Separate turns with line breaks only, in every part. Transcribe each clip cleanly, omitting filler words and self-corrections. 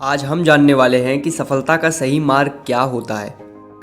आज हम जानने वाले हैं कि सफलता का सही मार्ग क्या होता है।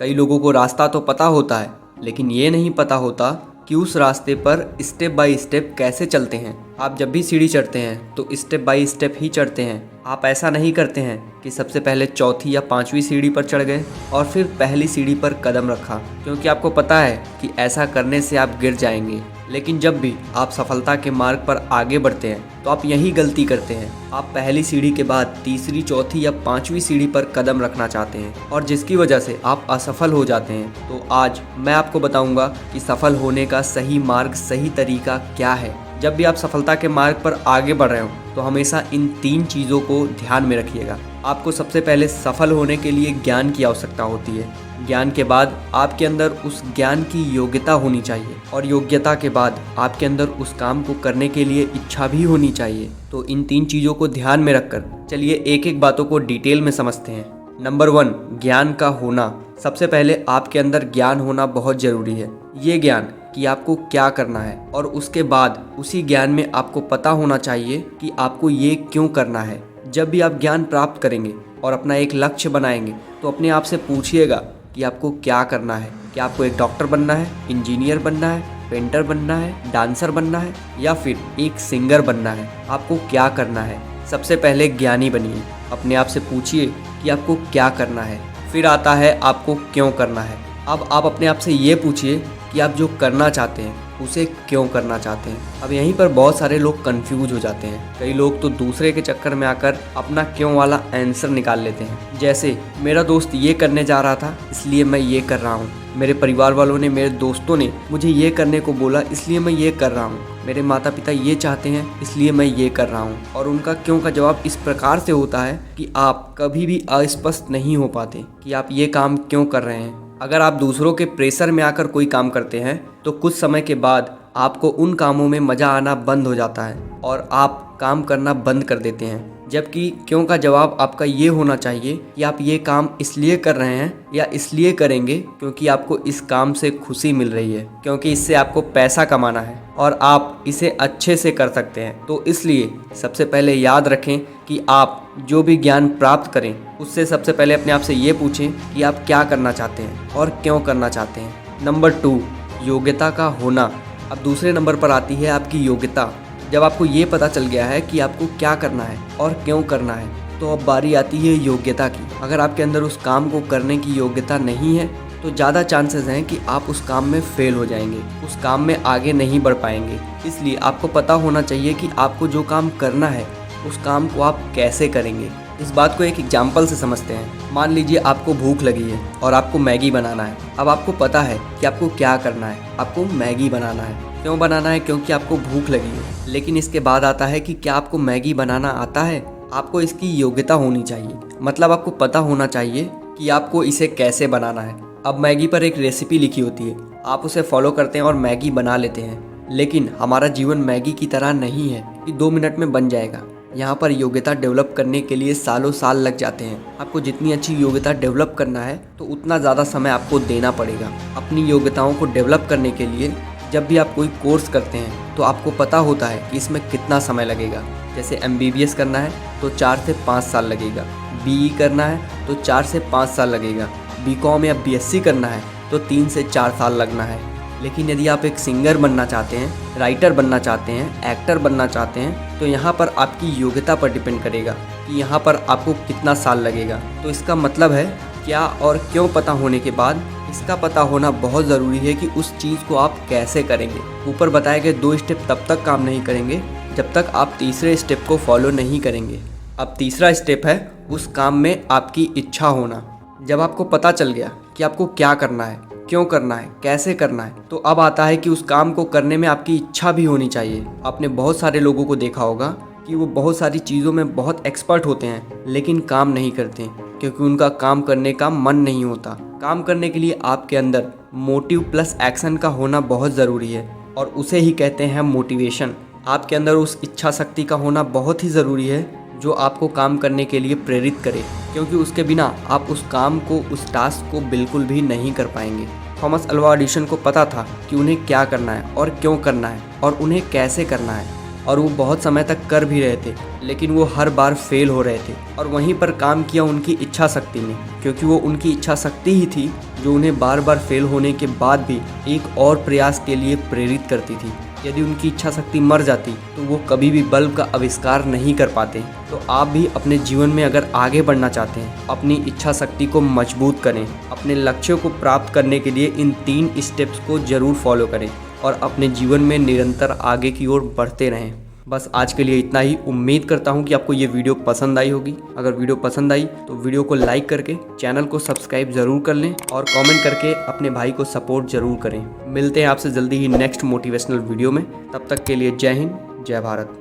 कई लोगों को रास्ता तो पता होता है, लेकिन ये नहीं पता होता कि उस रास्ते पर स्टेप बाय स्टेप कैसे चलते हैं। आप जब भी सीढ़ी चढ़ते हैं तो स्टेप बाय स्टेप ही चढ़ते हैं। आप ऐसा नहीं करते हैं कि सबसे पहले चौथी या पांचवी सीढ़ी पर चढ़ गए और फिर पहली सीढ़ी पर कदम रखा, क्योंकि आपको पता है कि ऐसा करने से आप गिर जाएंगे। लेकिन जब भी आप सफलता के मार्ग पर आगे बढ़ते हैं तो आप यही गलती करते हैं। आप पहली सीढ़ी के बाद तीसरी, चौथी या पांचवी सीढ़ी पर कदम रखना चाहते हैं और जिसकी वजह से आप असफल हो जाते हैं। तो आज मैं आपको बताऊंगा कि सफल होने का सही मार्ग, सही तरीका क्या है। जब भी आप सफलता के मार्ग पर आगे बढ़ रहे हो तो हमेशा इन 3 चीज़ों को ध्यान में रखिएगा। आपको सबसे पहले सफल होने के लिए ज्ञान की आवश्यकता होती है। ज्ञान के बाद आपके अंदर उस ज्ञान की योग्यता होनी चाहिए और योग्यता के बाद आपके अंदर उस काम को करने के लिए इच्छा भी होनी चाहिए। तो इन 3 चीज़ों को ध्यान में रखकर चलिए एक एक बातों को डिटेल में समझते हैं। नंबर 1, ज्ञान का होना। सबसे पहले आपके अंदर ज्ञान होना बहुत ज़रूरी है। ये ज्ञान कि आपको क्या करना है और उसके बाद उसी ज्ञान में आपको पता होना चाहिए कि आपको ये क्यों करना है। जब भी आप ज्ञान प्राप्त करेंगे और अपना एक लक्ष्य बनाएंगे तो अपने आप से पूछिएगा कि आपको क्या करना है। क्या आपको एक डॉक्टर बनना है, इंजीनियर बनना है, पेंटर बनना है, डांसर बनना है या फिर एक सिंगर बनना है? आपको क्या करना है? सबसे पहले ज्ञानी बनिए। अपने आप से पूछिए कि आपको क्या करना है। फिर आता है आपको क्यों करना है। अब आप अपने आप से ये पूछिए कि आप जो करना चाहते हैं उसे क्यों करना चाहते हैं। अब यहीं पर बहुत सारे लोग कंफ्यूज हो जाते हैं। कई लोग तो दूसरे के चक्कर में आकर अपना क्यों वाला आंसर निकाल लेते हैं। जैसे मेरा दोस्त ये करने जा रहा था इसलिए मैं ये कर रहा हूँ, मेरे परिवार वालों ने, मेरे दोस्तों ने मुझे ये करने को बोला इसलिए मैं ये कर रहा हूँ, मेरे माता पिता ये चाहते हैं इसलिए मैं ये कर रहा हूँ। और उनका क्यों का जवाब इस प्रकार से होता है कि आप कभी भी अस्पष्ट नहीं हो पाते कि आप ये काम क्यों कर रहे हैं। अगर आप दूसरों के प्रेशर में आकर कोई काम करते हैं तो कुछ समय के बाद आपको उन कामों में मज़ा आना बंद हो जाता है और आप काम करना बंद कर देते हैं। जबकि क्यों का जवाब आपका ये होना चाहिए कि आप ये काम इसलिए कर रहे हैं या इसलिए करेंगे क्योंकि आपको इस काम से खुशी मिल रही है, क्योंकि इससे आपको पैसा कमाना है और आप इसे अच्छे से कर सकते हैं। तो इसलिए सबसे पहले याद रखें कि आप जो भी ज्ञान प्राप्त करें उससे सबसे पहले अपने आप से ये पूछें कि आप क्या करना चाहते हैं और क्यों करना चाहते हैं। नंबर 2, योग्यता का होना। अब दूसरे नंबर पर आती है आपकी योग्यता। जब आपको ये पता चल गया है कि आपको क्या करना है और क्यों करना है तो अब बारी आती है योग्यता की। अगर आपके अंदर उस काम को करने की योग्यता नहीं है तो ज़्यादा चांसेस हैं कि आप उस काम में फेल हो जाएंगे, उस काम में आगे नहीं बढ़ पाएंगे। इसलिए आपको पता होना चाहिए कि आपको जो काम करना है उस काम को आप कैसे करेंगे। इस बात को एक एग्जाम्पल से समझते हैं। मान लीजिए आपको भूख लगी है और आपको मैगी बनाना है। अब आपको पता है कि आपको क्या करना है, आपको मैगी बनाना है। क्यों बनाना है? क्योंकि आपको भूख लगी है। लेकिन इसके बाद आता है कि क्या आपको मैगी बनाना आता है? आपको इसकी योग्यता होनी चाहिए, मतलब आपको पता होना चाहिए कि आपको इसे कैसे बनाना है। अब मैगी पर एक रेसिपी लिखी होती है, आप उसे फॉलो करते हैं और मैगी बना लेते हैं। लेकिन हमारा जीवन मैगी की तरह नहीं है कि 2 मिनट में बन जाएगा। यहाँ पर योग्यता डेवलप करने के लिए सालों साल लग जाते हैं। आपको जितनी अच्छी योग्यता डेवलप करना है तो उतना ज़्यादा समय आपको देना पड़ेगा। अपनी योग्यताओं को डेवलप करने के लिए जब भी आप कोई कोर्स करते हैं तो आपको पता होता है कि इसमें कितना समय लगेगा। जैसे MBBS करना है तो 4 से 5 साल लगेगा, BE करना है तो 4 से 5 साल लगेगा, BCom या BSc करना है तो 3 से 4 साल लगना है। लेकिन यदि आप एक सिंगर बनना चाहते हैं, राइटर बनना चाहते हैं, एक्टर बनना चाहते हैं तो यहाँ पर आपकी योग्यता पर डिपेंड करेगा कि यहाँ पर आपको कितना साल लगेगा। तो इसका मतलब है क्या और क्यों पता होने के बाद इसका पता होना बहुत ज़रूरी है कि उस चीज़ को आप कैसे करेंगे। ऊपर बताए गए 2 स्टेप तब तक काम नहीं करेंगे जब तक आप तीसरे स्टेप को फॉलो नहीं करेंगे। अब तीसरा स्टेप है उस काम में आपकी इच्छा होना। जब आपको पता चल गया कि आपको क्या करना है, क्यों करना है, कैसे करना है, तो अब आता है कि उस काम को करने में आपकी इच्छा भी होनी चाहिए। आपने बहुत सारे लोगों को देखा होगा कि वो बहुत सारी चीज़ों में बहुत एक्सपर्ट होते हैं लेकिन काम नहीं करते क्योंकि उनका काम करने का मन नहीं होता। काम करने के लिए आपके अंदर मोटिव प्लस एक्शन का होना बहुत ज़रूरी है और उसे ही कहते हैं मोटिवेशन। आपके अंदर उस इच्छा शक्ति का होना बहुत ही ज़रूरी है जो आपको काम करने के लिए प्रेरित करे, क्योंकि उसके बिना आप उस काम को, उस टास्क को बिल्कुल भी नहीं कर पाएंगे। थॉमस अल्वा एडिसन को पता था कि उन्हें क्या करना है और क्यों करना है और उन्हें कैसे करना है और वो बहुत समय तक कर भी रहे थे, लेकिन वो हर बार फेल हो रहे थे। और वहीं पर काम किया उनकी इच्छा शक्ति ने, क्योंकि वो उनकी इच्छा शक्ति ही थी जो उन्हें बार बार फेल होने के बाद भी एक और प्रयास के लिए प्रेरित करती थी। यदि उनकी इच्छा शक्ति मर जाती तो वो कभी भी बल्ब का आविष्कार नहीं कर पाते। तो आप भी अपने जीवन में अगर आगे बढ़ना चाहते हैं, अपनी इच्छा शक्ति को मजबूत करें, अपने लक्ष्यों को प्राप्त करने के लिए इन 3 स्टेप्स को ज़रूर फॉलो करें और अपने जीवन में निरंतर आगे की ओर बढ़ते रहें। बस आज के लिए इतना ही। उम्मीद करता हूँ कि आपको ये वीडियो पसंद आई होगी। अगर वीडियो पसंद आई तो वीडियो को लाइक करके चैनल को सब्सक्राइब ज़रूर कर लें और कमेंट करके अपने भाई को सपोर्ट ज़रूर करें। मिलते हैं आपसे जल्दी ही नेक्स्ट मोटिवेशनल वीडियो में। तब तक के लिए जय हिंद, जय भारत।